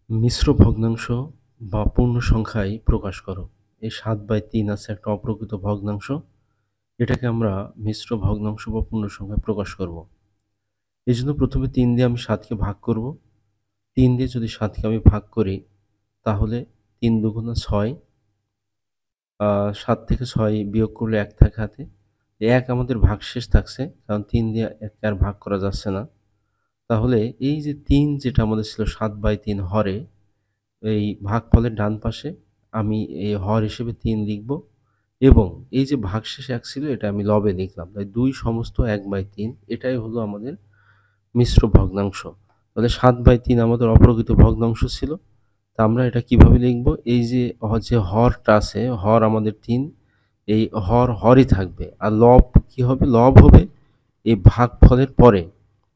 মিশ্র ভগ্নাংশ বা পূর্ণ সংখ্যায় প্রকাশ করো। এই 7/3 আছে একটা অপ্রকৃত ভগ্নাংশ। এটাকে আমরা মিশ্র ভগ্নাংশ বা পূর্ণ সংখ্যায় প্রকাশ করব। এজন্য প্রথমে 3 দিয়ে আমি 7 কে ভাগ করব। 3 দিয়ে যদি 7 কে আমি ভাগ করি তাহলে 3 দুগুণা 6। 7 থেকে 6 বিয়োগ করলে 1 থাকে হাতে। এই 1 আমাদের ভাগশেষ থাকছে, কারণ 3 দিয়ে 1 কে আর ভাগ করা যাচ্ছে না। তাহলে এই যে 3 যেটা আমাদের ছিল 7/3 হরে, এই ভাগফলের ডান পাশে আমি এই হর হিসেবে 3 লিখব এবং এই যে ভাগশেষ 1 ছিল এটা আমি লবে লিখলাম। তাই 2 সমস্ত 1/3 এটাই হলো আমাদের মিশ্র ভগ্নাংশ। তাহলে 7/3 আমাদের অপ্রকৃত ভগ্নাংশ ছিল। তা আমরা এটা কিভাবে লিখব? এই যে যে হরটা আছে, হর আমাদের 3, এই হরই থাকবে। আর লব কি হবে? লব হবে এই ভাগফলের পরে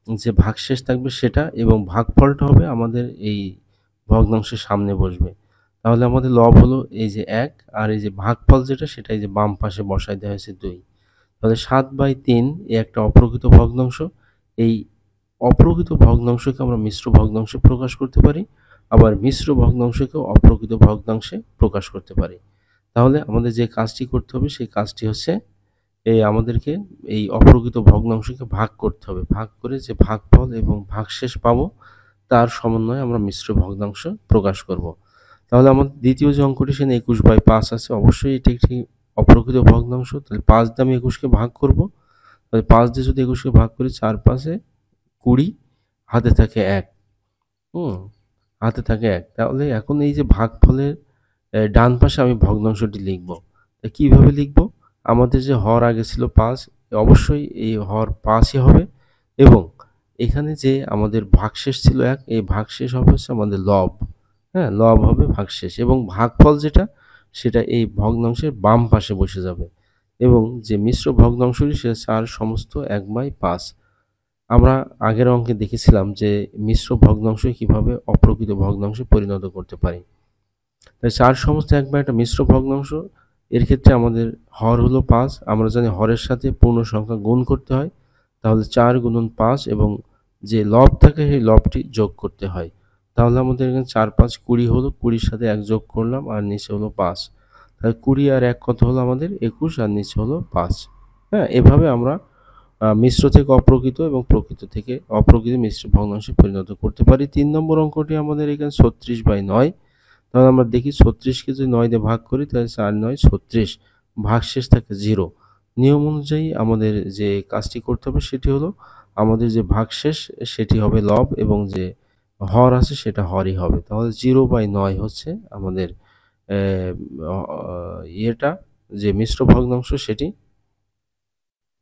যে ভাগশেষ থাকবে সেটা, এবং ভাগফলটা হবে আমাদের এই ভগ্নাংশের সামনে বসবে। তাহলে আমাদের লব হলো এই যে 1, আর এই যে ভাগফল যেটা সেটা এই যে বাম পাশে বসায় দেওয়া হয়েছে 2। তাহলে 7/3 এ একটা অপ্রকৃত ভগ্নাংশ। এই অপ্রকৃত ভগ্নাংশকে আমরা মিশ্র ভগ্নাংশে প্রকাশ করতে পারি, আবার মিশ্র ভগ্নাংশকেও অপ্রকৃত ভগ্নাংশে প্রকাশ করতে পারি। তাহলে আমাদের যে কাজটি করতে হবে সেই কাজটি হচ্ছে আমাদেরকে এই অপ্রকৃত ভগ্নাংশকে ভাগ করতে হবে। ভাগ করে যে ভাগফল এবং ভাগশেষ পাবো তার সমন্বয়ে আমরা মিশ্র ভগ্নাংশ প্রকাশ করব। তাহলে আমাদের দ্বিতীয় যে অঙ্কটি সেখানে 21/5 আছে। অবশ্যই এটি একটি অপ্রকৃত ভগ্নাংশ। তাহলে 5 দিয়ে আমি 21 কে ভাগ করব। তাহলে 5 দিয়ে যদি 21 কে ভাগ করি 4 5-এ 20, হাতে থাকে 1। হাতে থাকে 1। তাহলে এখন এই যে ভাগফলের ডান পাশে আমি ভগ্নাংশটি লিখব। তা কিভাবে লিখব? আমাদের যে হর আগে ছিল 5, অবশ্যই এই হর 5-ই হবে, এবং এখানে যে আমাদের ভাগশেষ ছিল 1, এই ভাগশেষ হবে হচ্ছে আমাদের লব। হ্যাঁ? লব হবে ভাগশেষ, এবং ভাগফল যেটা সেটা এই ভগ্নাংশের বাম পাশে বসে যাবে, এবং যে মিশ্র ভগ্নাংশটি সেটা 4 সমস্ত 1/5। আমরা আগের অঙ্কে দেখেছিলাম যে মিশ্র ভগ্নাংশ কিভাবে অপ্রকৃত ভগ্নাংশে পরিণত করতে পারি। তাই 4 সমস্ত 1/5 একটা মিশ্র ভগ্নাংশ। এর ক্ষেত্রে আমাদের হর হলো 5। আমরা জানি হরের সাথে পূর্ণ সংখ্যা গুণ করতে হয়। তাহলে 4 গুণন 5 এবং যে লব থাকে সেই লবটি যোগ করতে হয়। তাহলে আমাদের এখানে 4 5 20 হলো। 20 র সাথে 1 যোগ করলাম আর নিচে হলো 5। তাহলে 20 আর 1 কত হলো আমাদের? 21 আর নিচে হলো 5। হ্যাঁ? এভাবে আমরা মিশ্র থেকে অপ্রকৃত এবং প্রকৃত থেকে অপ্রকৃত মিশ্র ভগ্নাংশে পরিণত করতে পারি। 3 নম্বর অঙ্কটি আমাদের এখানে 36/9। তাহলে আমরা দেখি 36 কে যদি 9 দিয়ে ভাগ করি তাহলে 4 9 36, ভাগশেষ থাকে 0। নিয়ম অনুযায়ী আমাদের যে কাজটি করতে হবে সেটি হলো আমাদের যে ভাগশেষ সেটি হবে লব, এবং যে হর আছে সেটা হরই হবে। তাহলে 0/9 হচ্ছে আমাদের অ ইয়েটা, যে মিশ্র ভগ্নাংশ সেটি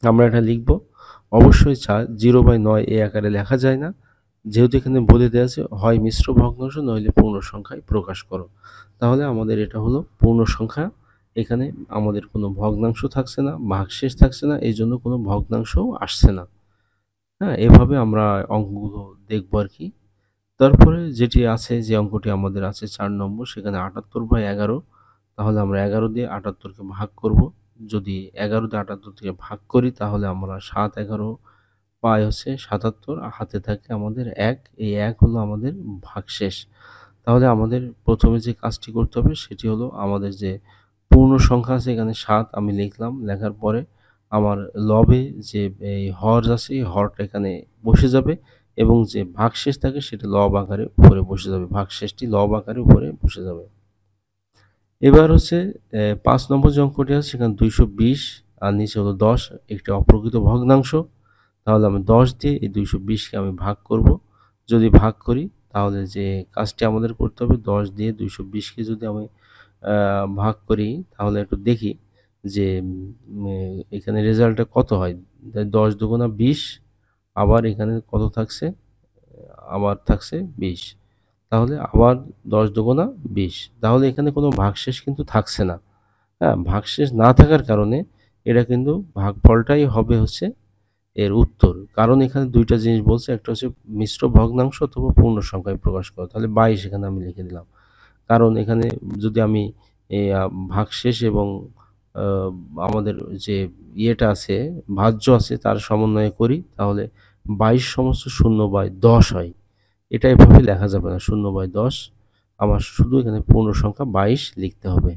আমরা এটা লিখব। অবশ্যই 0/9 এই আকারে লেখা যায় না। যেহেতু এখানে বলে দেওয়া আছে হয় মিশ্র ভগ্নাংশ নইলে পূর্ণ সংখ্যায় প্রকাশ করো। তাহলে আমাদের এটা হলো পূর্ণ সংখ্যা। এখানে আমাদের কোনো ভগ্নাংশ থাকছে না, ভাগশেষ থাকছে না, এইজন্য কোনো ভগ্নাংশও আসছে না। হ্যাঁ? এভাবে আমরা অঙ্কগুলো দেখব আরকি। তারপরে যেটি আছে, যে অঙ্কটি আমাদের আছে 4 নম্বর, সেখানে 78/11। তাহলে আমরা 11 দিয়ে 78 কে ভাগ করব। যদি 11 দিয়ে 78 থেকে ভাগ করি তাহলে আমরা 7 11 পাই হচ্ছে 77, হাতে থাকে আমাদের 1। এই 1 হলো আমাদের ভাগশেষ। তাহলে আমাদের প্রথমে যে কাজটি করতে হবে সেটি হলো আমাদের যে পূর্ণ সংখ্যা আছে এখানে 7 আমি লিখলাম। লেখার পরে আমার লবে যে এই হর আছে এই হরটা এখানে বসে যাবে, এবং যে ভাগশেষ থাকে সেটা লব আকারে উপরে বসে যাবে। ভাগশেষটি লব আকারে উপরে বসে যাবে। এবার হচ্ছে ৫ নম্বর যে অঙ্কটি আছে সেখানে 220 আর নিচে হলো 10, একটি অপ্রকৃত ভগ্নাংশ। তাহলে আমি 10 দিয়ে এই 220 কে আমি ভাগ করব। যদি ভাগ করি তাহলে যে কাজটি আমাদের করতে হবে, 10 দিয়ে 220 কে যদি আমি ভাগ করি তাহলে একটু দেখি যে এখানে রেজাল্টটা কত হয়। 10 দুগুণা 20, আবার এখানে কত থাকছে? আবার থাকছে 20। তাহলে আবার 10 দুগুণা 20। তাহলে এখানে কোনো ভাগশেষ কিন্তু থাকছে না। হ্যাঁ? ভাগশেষ না থাকার কারণে এটা কিন্তু ভাগফলটাই হবে হচ্ছে এর উত্তর। কারণ এখানে ২ টা জিনিস বলছে। একটা হচ্ছে মিশ্র ভগ্নাংশ অথবা পূর্ণ সংখ্যায় প্রকাশ করা। তাহলে 22 এখানে আমি লিখে দিলাম। কারণ এখানে যদি আমি এই ভাগশেষ এবং আ আমাদের যে ইয়েটা আছে, ভাজ্য আছে তার সমন্বয় করি তাহলে 22 সমস্ত 0/10 হয়। এটা এভাবে লেখা যাবে না, 0/10। আমার শুধু এখানে পূর্ণ সংখ্যা 22 লিখতে হবে।